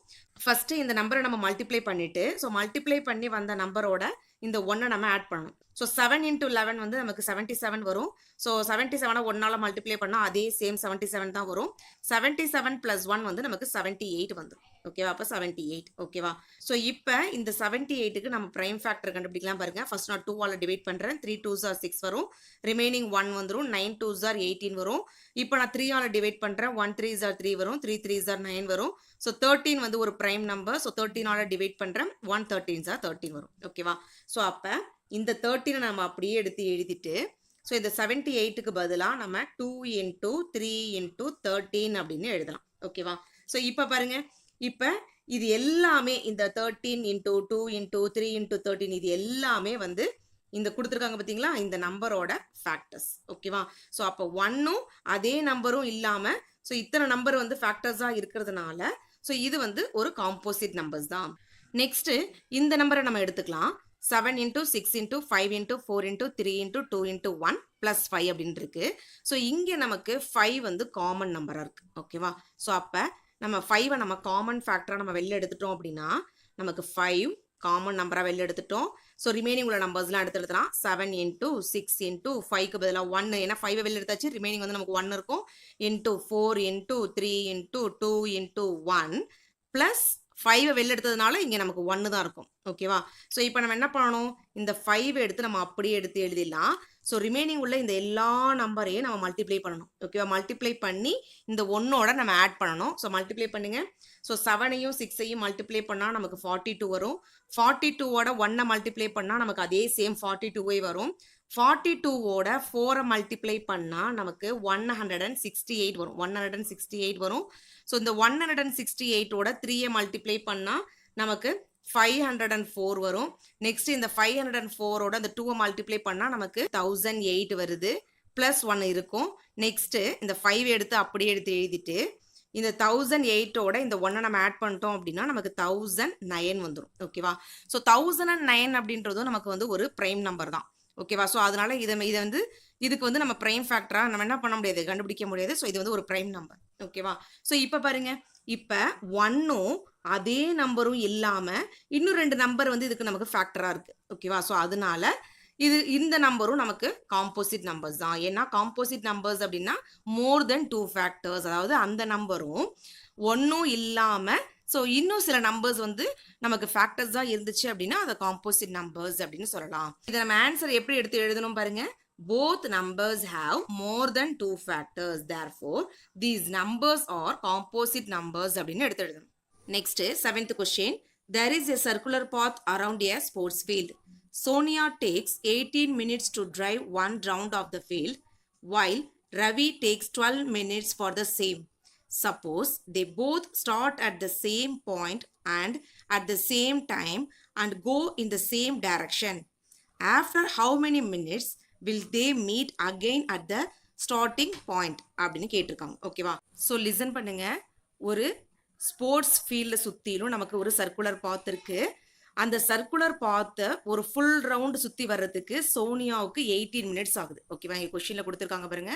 ஃபர்ஸ்ட் இந்த நம்பரை நம்ம மல்டிப்ளை பண்ணிட்டு ஸோ மல்டிப்ளை பண்ணி வந்த நம்பரோட இந்த 1 நம்ம ஆட் பண்ணணும். ஸோ 7 into 11 வந்து நமக்கு 77 வரும். ஸோ 77 1ஆல் மல்டிப்ளை பண்ணால் அதே சேம் 77 தான் வரும். 77 + 1 வந்து நமக்கு 78 வந்துடும். ஓகேவா? அப்போ 78. ஓகேவா? ஸோ இப்போ இந்த 78க்கு நம்ம ப்ரைம் ஃபேக்டர் கண்டுபிடிக்கலாம் பாருங்க. ஃபர்ஸ்ட் நான் 2ஆல் டிவைட் பண்ணுறேன். 3 2s are 6 வரும். ரிமைனிங் 1 வந்துடும். 9 2s are 18 வரும். இப்போ நான் 3ஆல் டிவைட் பண்ணுறேன். 1 3s are 3 வரும். 3 3s are 9 வரும். ஸோ 13 வந்து ஒரு ப்ரைம் நம்பர். ஸோ 13ஆல் டிவைட் பண்ணுறேன். 1 13s are 13 வரும். ஓகேவா? ஸோ அப்போ இந்த 13 நம்ம அப்படியே எடுத்து எழுதிட்டு ஸோ இந்த 78க்கு பதிலாக நம்ம 2 into 3 into 13 அப்படின்னு எழுதலாம். ஓகேவா? ஸோ இப்போ பாருங்க, இப்போ இது எல்லாமே இந்த 13 into 2 into 3 into 13 இது எல்லாமே வந்து இந்த கொடுத்துருக்காங்க பார்த்தீங்களா, இந்த நம்பரோட ஃபேக்டர்ஸ். ஓகேவா? ஸோ அப்போ 1ம் அதே நம்பரும் இல்லாமல் ஸோ இத்தனை நம்பர் வந்து ஃபேக்டர்ஸாக இருக்கிறதுனால ஸோ இது வந்து ஒரு காம்போசிட் நம்பர்ஸ் தான். நெக்ஸ்ட் இந்த நம்பரை நம்ம எடுத்துக்கலாம். 7 into 6 into 5 into 4 into 3 into 2 into 1 plus 5 அப்படின்னு இருக்கு. ஸோ இங்கே நமக்கு 5 வந்து காமன் நம்பராக இருக்கு. ஓகேவா? ஸோ அப்போ நம்ம 5 நம்ம காமன் ஃபேக்டராக நம்ம வெளில எடுத்துட்டோம் அப்படின்னா நமக்கு 5 காமன் நம்பராக வெளில எடுத்துட்டோம். ஸோ ரிமைனிங் உள்ள நம்பர்ஸ்லாம் எடுத்துலாம். 7 into 6 into 5க்கு பதிலாக 1, ஏன்னா 5 வெளில எடுத்தாச்சு. ரிமைனிங் வந்து நமக்கு 1 இருக்கும். into 4 into 3 into 2 into 1 plus 5 வெளில எடுத்ததுனால இங்கே நமக்கு 1 தான் இருக்கும். ஓகேவா? ஸோ இப்போ நம்ம என்ன பண்ணணும்? இந்த 5 எடுத்து நம்ம அப்படியே எடுத்து எழுதிடலாம். ஸோ ரிமைனிங் உள்ள இந்த எல்லா நம்பரையும் நம்ம மல்டிப்ளை பண்ணணும். ஓகேவா? மல்டிப்ளை பண்ணி இந்த 1ஓட நம்ம ஆட் பண்ணணும். ஸோ மல்டிப்ளை பண்ணுங்க. ஸோ 7ஐயும் 6ஐயும் மல்டிப்ளை பண்ணால் நமக்கு 42 வரும். 42ஓட 1 மல்டிப்ளை பண்ணால் நமக்கு அதே சேம் 42 வரும். 42ஓட 4 மல்டிப்ளை பண்ணால் நமக்கு 168 வரும். 168 வரும். ஸோ இந்த 168ஓட 3 மல்டிப்ளை பண்ணால் நமக்கு 504 வரும். நெக்ஸ்ட் இந்த 504 ஓட அந்த 2 மல்டிப்ளை பண்ணா நமக்கு 1008 வருது. பிளஸ் 1 இருக்கும். நெக்ஸ்ட் இந்த 5 எடுத்து அப்படியே எடுத்து எழுதிட்டு இந்த 1008 ஓட இந்த 1 நம்ம ஆட் பண்ணிட்டோம் அப்படின்னா நமக்கு 1009 வந்துடும். ஓகேவா? ஸோ 1009 அப்படின்றதும் நமக்கு வந்து ஒரு பிரைம் நம்பர் தான். ஓகேவா? ஸோ அதனால இதை வந்து இதுக்கு வந்து நம்ம பிரைம் ஃபேக்டரா நம்ம என்ன பண்ண முடியாது, கண்டுபிடிக்க முடியாது. ஸோ இது வந்து ஒரு பிரைம் நம்பர். ஓகேவா? ஸோ இப்போ பாருங்க, இப்போ 1ம் அதே நம்பரும் இல்லாம இன்னும் 2 நம்பர் வந்து இதுக்கு நமக்கு ஃபேக்டரா இருக்கு. ஓகேவா? ஸோ அதனால இந்த நம்பரும் நமக்கு காம்போசிட் நம்பர்ஸ் தான். ஏன்னா காம்போசிட் நம்பர்ஸ் அப்படின்னா மோர் தென் 2 ஃபேக்டர்ஸ், அதாவது அந்த நம்பரும் ஒன்றும் இல்லாம ஸோ இன்னும் சில நம்பர்ஸ் வந்து நமக்கு ஃபேக்டர்ஸ் தான் இருந்துச்சு அப்படின்னா அதை காம்போசிட் நம்பர்ஸ் அப்படின்னு சொல்லலாம். இதை நம்ம ஆன்சர் எப்படி எடுத்து எழுதணும் பாருங்க. Both numbers have more than 2 factors. Therefore, these numbers are composite numbers அப்படின்னு எடுத்து எழுதணும். Next, 7th question. There is a circular path around a sports field. Sonia takes 18 minutes to drive one round of the field, while Ravi takes 12 minutes for the same. Suppose they both start at the same point and at the same time and go in the same direction. After how many minutes will they meet again at the starting point அப்படின்னு கேட்டிருக்காங்க. ஓகேவா? ஸோ லிசன் பண்ணுங்க. ஒரு ஸ்போர்ட்ஸ் ஃபீல்டில் சுற்றிலும் நமக்கு ஒரு சர்க்குலர் பாத் இருக்கு. அந்த சர்க்குலர் பாத்தை ஒரு ஃபுல் ரவுண்டு சுற்றி வர்றதுக்கு சோனியாவுக்கு 18 மினிட்ஸ் ஆகுது. ஓகேவா? இங்கே கொஸ்டினில் கொடுத்துருக்காங்க பாருங்க.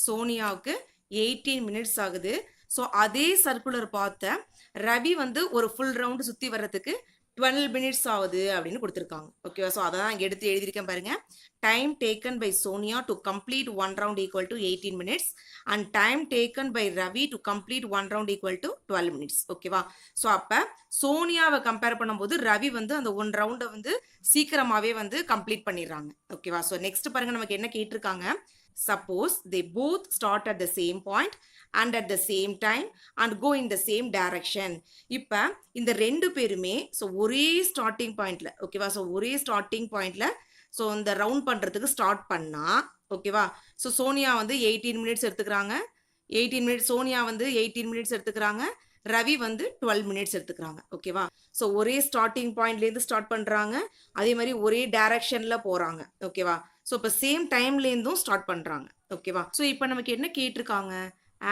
சோனியாவுக்கு 18 மினிட்ஸ் ஆகுது. ஸோ அதே சர்க்குலர் பாத்தை ரவி வந்து ஒரு ஃபுல் ரவுண்டு சுற்றி வர்றதுக்கு 12 மினிட்ஸ் ஆகுது அப்படின்னு கொடுத்துருக்காங்க. ஓகேவா? ஸோ அதை தான் இங்கே எடுத்து எழுதியிருக்கேன் பாருங்க. Time taken by Sonia to complete 1 round equal to 18 minutes and time taken by Ravi to complete 1 round equal to 12 minutes. ஓகேவா? ஸோ அப்போ சோனியாவை கம்பேர் பண்ணும்போது ரவி வந்து அந்த 1 ரவுண்டை வந்து சீக்கிரமாகவே வந்து கம்ப்ளீட் பண்ணிடுறாங்க. ஓகேவா? ஸோ நெக்ஸ்ட் பாருங்க, நமக்கு என்ன கேட்டிருக்காங்க. Suppose they both start at the same point and at the same time and go in the same direction. இப்போ இந்த ரெண்டு பேருமே ஸோ ஒரே ஸ்டார்டிங் பாயிண்ட்ல, ஓகேவா? ஸோ ஒரே ஸ்டார்டிங் பாயிண்ட்ல ஸோ இந்த ரவுண்ட் பண்ணுறதுக்கு ஸ்டார்ட் பண்ணா, ஓகேவா? ஸோ சோனியா வந்து 18 மினிட்ஸ் எடுத்துக்கிறாங்க. 18 மினிட்ஸ் சோனியா வந்து 18 மினிட்ஸ் எடுத்துக்கிறாங்க. ரவி வந்து 12 மினிட்ஸ் எடுத்துக்கிறாங்க. ஓகேவா? ஸோ ஒரே ஸ்டார்டிங் பாயிண்ட்லேருந்து ஸ்டார்ட் பண்ணுறாங்க. அதே மாதிரி ஒரே டைரக்ஷனில் போகிறாங்க. ஓகேவா? ஸோ இப்போ சேம் டைம்லேருந்தும் ஸ்டார்ட் பண்ணுறாங்க. ஓகேவா? ஸோ இப்போ நமக்கு என்ன கேட்டிருக்காங்க.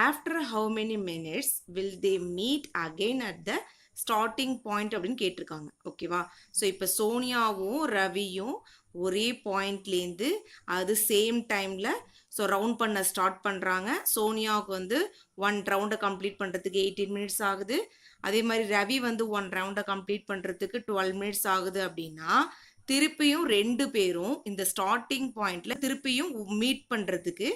After how many minutes will they meet again at the starting point அப்படின்னு கேட்டிருக்காங்க. ஓகேவா? ஸோ இப்போ சோனியாவும் ரவியும் ஒரே பாயிண்ட்லேருந்து அது சேம் டைமில் ஸோ ரவுண்ட் பண்ண ஸ்டார்ட் பண்ணுறாங்க. சோனியாவுக்கு வந்து 1 ரவுண்டை கம்ப்ளீட் பண்ணுறதுக்கு 18 மினிட்ஸ் ஆகுது. அதே மாதிரி ரவி வந்து 1 ரவுண்டை கம்ப்ளீட் பண்ணுறதுக்கு 12 மினிட்ஸ் ஆகுது. அப்படின்னா திருப்பியும் 2 பேரும் இந்த ஸ்டார்டிங் பாயிண்ட்ல திருப்பியும் மீட் பண்றதுக்கு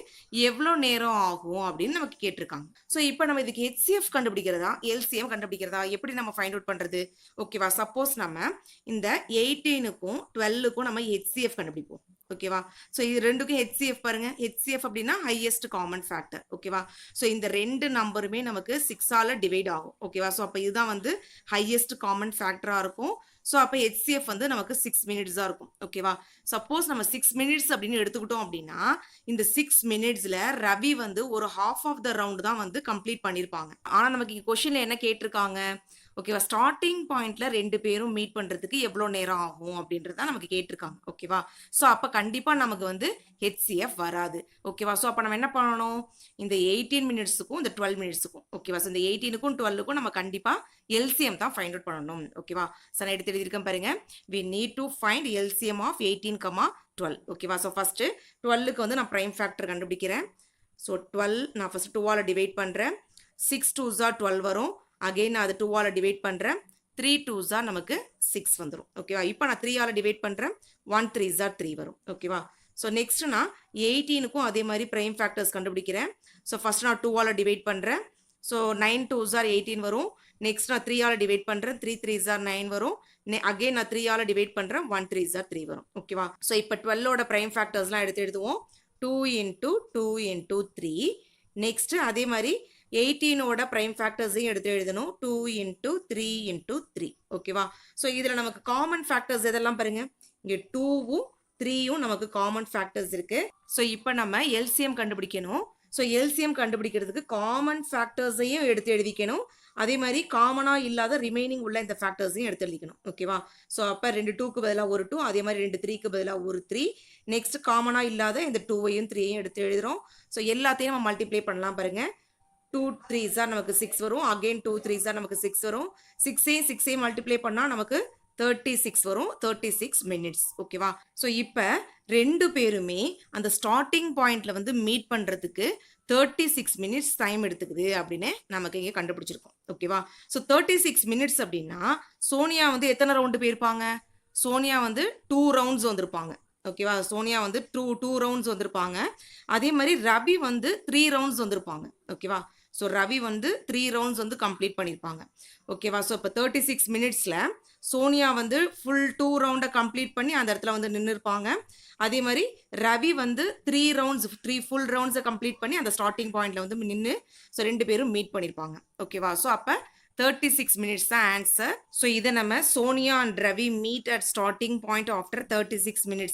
எவ்வளோ நேரம் ஆகும் அப்படின்னு நமக்கு கேட்டிருக்காங்க. ஸோ இப்போ நம்ம இதுக்கு HCF கண்டுபிடிக்கிறதா LCM கண்டுபிடிக்கிறதா எப்படி நம்ம ஃபைண்ட் அவுட் பண்றது? ஓகேவா? சப்போஸ் நம்ம இந்த 18க்கும் 12க்கும் நம்ம HCF கண்டுபிடிப்போம். ஓகேவா? ஸோ இது ரெண்டுக்கும் HCF பாருங்க. HCF அப்படின்னா ஹையஸ்ட் காமன் ஃபேக்டர். ஓகேவா? ஸோ இந்த 2 நம்பருமே நமக்கு 6ஆல டிவைட் ஆகும். ஓகேவா? ஸோ அப்போ இதுதான் வந்து ஹையஸ்ட் காமன் ஃபேக்டரா இருக்கும். ஸோ அப்போ HCF வந்து நமக்கு 6 மினிட்ஸ் தான் இருக்கும். ஓகேவா? சப்போஸ் நம்ம 6 மினிட்ஸ் அப்படின்னு எடுத்துக்கிட்டோம் அப்படின்னா இந்த 6 மினிட்ஸ்ல ரவி வந்து ஒரு ஹாஃப் ஆஃப் த ரவுண்ட் தான் வந்து கம்ப்ளீட் பண்ணியிருப்பாங்க. ஆனால் நமக்கு இங்கே கொஸ்டின்ல என்ன கேட்டிருக்காங்க. ஓகேவா? ஸ்டார்டிங் பாயிண்ட்ல 2 பேரும் மீட் பண்றதுக்கு எவ்வளோ நேரம் ஆகும் அப்படின்றத நமக்கு கேட்டிருக்காங்க. ஓகேவா? ஸோ அப்போ கண்டிப்பாக நமக்கு வந்து HCF வராது. ஓகேவா? ஸோ அப்போ நம்ம என்ன பண்ணணும். இந்த 18 மினிட்ஸுக்கும் இந்த 12 மினிட்ஸுக்கும், ஓகேவா? ஸோ இந்த 18க்கும் 12க்கும் நம்ம கண்டிப்பாக LCM தான் ஃபைண்ட் அவுட் பண்ணணும். ஓகேவா? ஸோ நான் எடுத்து எழுதியிருக்கேன் பாருங்க. we need to find LCM of 18, 12. ஓகேவா? ஸோ ஃபர்ஸ்ட் 12க்கு வந்து நான் பிரைம் ஃபேக்டர் கண்டுபிடிக்கிறேன். ஸோ 12 நான் ஃபர்ஸ்ட் 2ஆல டிவைட் பண்ணுறேன். 6 2s are 12 வரும். அகெயின் நான் அது 2ஆல டிவைட் பண்ணுறேன். 3 2s are நமக்கு 6 வந்துடும். ஓகேவா? இப்போ நான் 3ஆல டிவைட் பண்ணுறேன். 1 3s are 3 வரும். ஓகேவா? ஸோ நெக்ஸ்ட் நான் 18க்கும் அதே மாதிரி பிரைம் ஃபேக்டர்ஸ் கண்டுபிடிக்கிறேன். ஸோ ஃபர்ஸ்ட் நான் 2ஆல டிவைட் பண்ணுறேன். ஸோ 9 2s are 18 வரும். நெக்ஸ்ட் நான் 3ஆல டிவைட் பண்ணுறேன். 3 3s are 9 வரும். அகெயின் நான் 3ஆல டிவைட் பண்ணுறேன். 1 3s are 3 வரும். ஓகேவா? ஸோ இப்போ 12ஓட பிரைம் ஃபேக்டர்ஸ்லாம் எடுத்து எழுதுவோம். 2 into 2 into 3. நெக்ஸ்ட் அதே மாதிரி 18ஓட பிரைம் ஃபேக்டர்ஸையும் எடுத்து எழுதணும். 2 into 3 into 3. ஓகேவா? ஸோ இதில் நமக்கு காமன் ஃபேக்டர்ஸ் எதெல்லாம் பாருங்க. இங்கே 2வும் 3யும் நமக்கு காமன் ஃபேக்டர்ஸ் இருக்கு. ஸோ இப்போ நம்ம LCM கண்டுபிடிக்கணும். ஸோ எல்சிஎம் கண்டுபிடிக்கிறதுக்கு காமன் ஃபேக்டர்ஸையும் எடுத்து எழுதிக்கணும், அதே மாதிரி காமனாக இல்லாத ரிமைனிங் உள்ள இந்த ஃபேக்டர்ஸையும் எடுத்து எழுதிக்கணும். ஓகேவா? ஸோ அப்போ 2 2க்கு பதிலாக ஒரு 2, அதே மாதிரி 2 3க்கு பதிலாக ஒரு 3, நெக்ஸ்ட் காமனாக இல்லாத இந்த 2வையும் 3ஐயும் எடுத்து எழுதுகிறோம். ஸோ எல்லாத்தையும் நம்ம மல்டிப்ளை பண்ணலாம் பாருங்கள். 2 3s நமக்கு 6 வரும், அகெயின் 2 3s நமக்கு 6 வரும், 6ஐயும் மல்டிப்ளை பண்ணால் நமக்கு 36 வரும், 36 மினிட்ஸ். ஓகேவா? ஸோ இப்போ 2 பேருமே அந்த ஸ்டார்டிங் பாயிண்ட்ல வந்து மீட் பண்ணுறதுக்கு 36 மினிட்ஸ் டைம் எடுத்துக்குது அப்படின்னு நமக்கு இங்கே கண்டுபிடிச்சிருக்கோம். ஓகேவா? ஸோ 36 மினிட்ஸ் அப்படின்னா சோனியா வந்து எத்தனை ரவுண்டு போயிருப்பாங்க? சோனியா வந்து 2 ரவுண்ட்ஸ் வந்திருப்பாங்க. ஓகேவா? சோனியா வந்து 2 ரவுண்ட்ஸ் வந்திருப்பாங்க. அதே மாதிரி ரவி வந்து 3 ரவுண்ட்ஸ் வந்திருப்பாங்க. ஓகேவா? ஸோ ரவி வந்து 3 ரவுண்ட்ஸ் வந்து கம்ப்ளீட் பண்ணியிருப்பாங்க. ஓகேவா? ஸோ இப்போ 36 மினிட்ஸில் சோனியா வந்து ஃபுல் 2 ரவுண்டை கம்ப்ளீட் பண்ணி அந்த இடத்துல வந்து நின்று இருப்பாங்க. அதே மாதிரி ரவி வந்து 3 ஃபுல் ரவுண்ட்ஸை கம்ப்ளீட் பண்ணி அந்த ஸ்டார்டிங் பாயிண்ட்ல வந்து நின்று ஸோ 2 பேரும் மீட் பண்ணியிருப்பாங்க. ஓகேவா? ஸோ அப்போ 36 மினிட்ஸ் தான் ஆன்சர். ஸோ இதை நம்ம Sonia and Ravi meet at starting point after 36 minutes